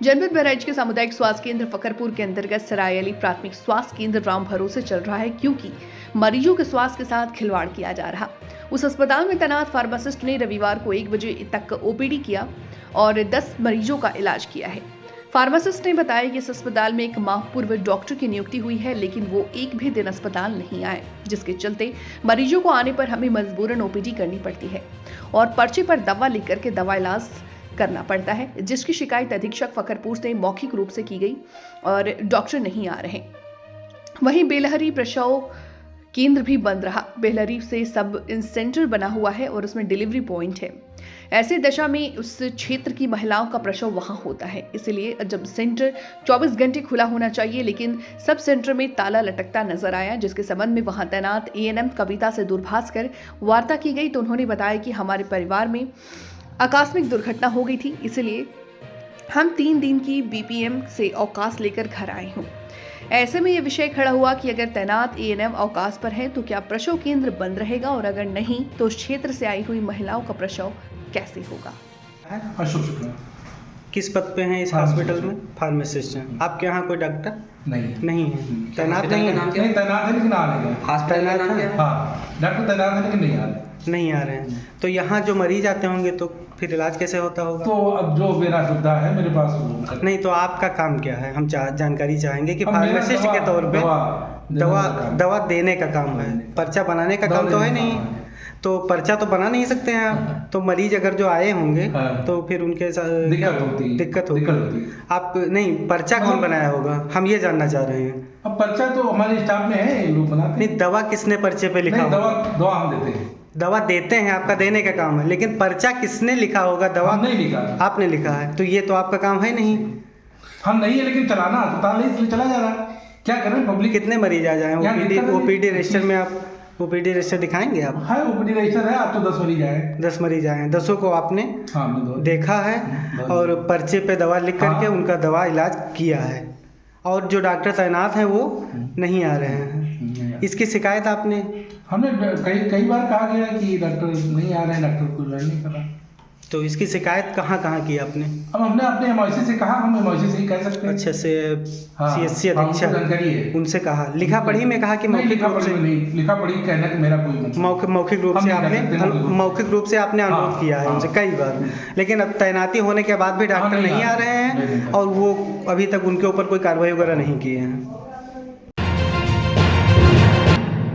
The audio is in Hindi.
जनपद बहराइच के सामुदायिक स्वास्थ्य केंद्र फकरपुर के अंतर्गत सरायली प्राथमिक स्वास्थ्य केंद्र राम भरोसे चल रहा है, क्योंकि मरीजों के स्वास्थ्य के साथ खिलवाड़ किया जा रहा। उस अस्पताल में तैनात फार्मासिस्ट ने रविवार को 1 बजे तक ओपीडी किया और 10 मरीजों का इलाज किया है। फार्मासिस्ट ने बताया कि इस अस्पताल में 1 माह पूर्व डॉक्टर की नियुक्ति हुई है, लेकिन वो एक भी दिन अस्पताल नहीं आए, जिसके चलते मरीजों को आने पर हमें मजबूरन ओपीडी करनी पड़ती है और पर्चे पर दवा लिख करके दवा इलाज करना पड़ता है, जिसकी शिकायत अधीक्षक फकरपुर से मौखिक रूप से की गई और डॉक्टर नहीं आ रहे। वहीं बेलहरी प्रसव केंद्र भी बंद रहा। बेलहरी से सब सेंटर बना हुआ है और उसमें डिलीवरी पॉइंट है। ऐसे दशा में उस क्षेत्र की महिलाओं का प्रसव वहां होता है, इसलिए जब सेंटर 24 घंटे खुला होना चाहिए, लेकिन सब सेंटर में ताला लटकता नजर आया, जिसके संबंध में वहां तैनात एएनएम कविता से दूरभाष कर वार्ता की गई तो उन्होंने बताया कि हमारे परिवार में आकस्मिक दुर्घटना हो गई थी, इसलिए हम 3 दिन की बीपीएम से अवकाश लेकर घर आए हूँ। ऐसे में ये विषय खड़ा हुआ कि अगर तैनात एएनएम अवकाश पर है तो क्या प्रसव केंद्र बंद रहेगा, और अगर नहीं तो उस क्षेत्र से आई हुई महिलाओं का प्रसव कैसे होगा। अशोक शुक्ला। किस पद पे हैं इस हॉस्पिटल में? फार्मासिस्ट हैं। आपके यहाँ कोई डॉक्टर नहीं है? तैनात नहीं है? नहीं तैनात है, लेकिन आ रहे हैं। हॉस्पिटल का नाम क्या है? हाँ, डॉक्टर तैनात है लेकिन नहीं आ रहे हैं। तो यहाँ जो मरीज आते होंगे तो फिर इलाज कैसे होता होगा? तो अब जो मेरा सुविधा है मेरे पास वो नहीं, तो आपका काम क्या है? हम जानकारी चाहेंगे कि फार्मासिस्ट के तौर पे दवा देने का काम है, पर्चा बनाने का काम तो है नहीं। तो पर्चा तो बना नहीं सकते हैं आप। तो मरीज अगर जो आए होंगे तो फिर उनके साथ दिक्कत होती। आप नहीं, पर्चा कौन बनाया होगा, हम ये जानना चाह रहे हैं। अब पर्चा तो हमारे स्टाफ में है, लोग बनाते हैं। नहीं, दवा किसने पर्चे पे लिखा? दवा हम देते हैं। दवा देते हैं, आपका देने का काम है, लेकिन पर्चा किसने लिखा होगा? दवा नहीं लिखा, आपने लिखा है। तो ये तो आपका काम है नहीं। हम नहीं है, लेकिन चलाना अस्पताल है इसलिए चला जा रहा है। क्या करें, पब्लिक कितने मरीज आ जाए ओपीडी रजिस्टर में? आप ओपीडी रजिस्टर दिखाएंगे आप? हाँ, ओपीडी रजिस्टर है। आप तो 10 मरीज आए। 10 मरीज आए हैं, 10 को आपने देखा है और पर्चे पे दवा लिख करके उनका दवा इलाज किया है, और जो डॉक्टर तैनात हैं वो नहीं आ रहे हैं। इसकी शिकायत आपने? हमने कई बार कहा गया कि डॉक्टर नहीं आ रहे हैं, डॉक्टर कुछ नहीं कर रहा। तो इसकी शिकायत कहाँ की आपने? अब हमने अपने एमआईसी से कहा, हम एमआईसी से ही कह सकते हैं। अच्छा, से सीएससी अधीक्षक उनसे कहा, लिखा पढ़ी में कहा कि मौखिक रूप से? नहीं, लिखा पढ़ी कहने का मेरा कोई मौखिक रूप से आपने अनुरोध किया है उनसे कई बार, लेकिन अब तैनाती होने के बाद भी डॉक्टर नहीं आ रहे हैं और वो अभी तक उनके ऊपर कोई कार्रवाई वगैरह नहीं किए हैं।